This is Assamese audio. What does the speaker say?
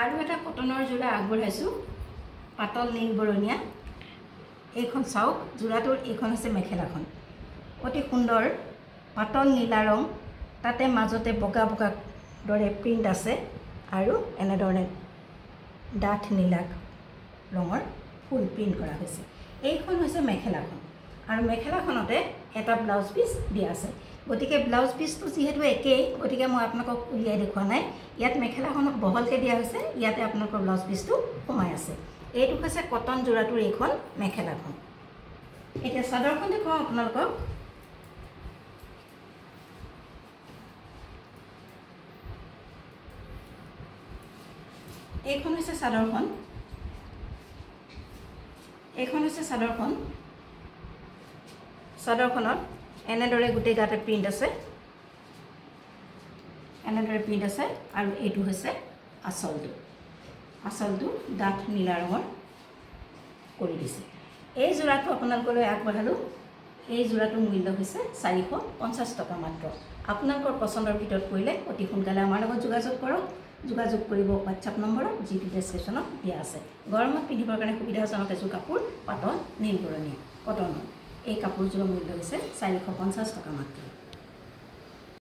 আৰু এটা কটনৰ যোৰা আগবঢ়াইছোঁ পাতল নীল বৰণীয়া এইখন চাওক যোৰাটোৰ এইখন আছে মেখেলাখন অতি সুন্দৰ পাতল নীলা ৰং তাতে মাজতে বগা বগা দৰে প্ৰিণ্ট আছে আৰু এনেধৰণে ডাঠ নীলা ৰঙৰ ফুল প্ৰিণ্ট কৰা হৈছে এইখন হৈছে মেখেলাখন আৰু মেখেলাখনতে এটা ব্লাউজ পিচ দিয়া আছে গতিকে ব্লাউজ পিচটো যেহেতু একেই গতিকে মই আপোনালোকক উলিয়াই দেখুৱা নাই ইয়াত মেখেলাখনক বহলকৈ দিয়া হৈছে ইয়াতে আপোনালোকৰ ব্লাউজ পিচটো সোমাই আছে এইটো হৈছে কটন যোৰাটোৰ এইখন মেখেলাখন এতিয়া চাদৰখন দেখুৱাওঁ আপোনালোকক এইখন হৈছে চাদৰখন চাদৰখনত এনেদৰে গোটেই গাতে প্ৰিণ্ট আছে আৰু এইটো হৈছে আঁচলটো ডাঠ নীলা ৰঙৰ কৰি দিছে এই যোৰাটো আপোনালোকলৈ আগবঢ়ালোঁ এই যোৰাটোৰ মূল্য হৈছে 450 টকা মাত্ৰ আপোনালোকৰ পচন্দৰ ভিতৰত পৰিলে অতি সোনকালে আমাৰ লগত যোগাযোগ কৰক যোগাযোগ কৰিব হোৱাটছআপ নম্বৰত যিটো ডেছক্ৰিপশ্যনত দিয়া আছে গৰমত পিন্ধিবৰ কাৰণে সুবিধাজনক এযোৰ কাপোৰ পাতল নীল বৰণীয়া কটনৰ এই কাপোৰযোৰৰ মূল্য হৈছে 450 টকা মাত্ৰ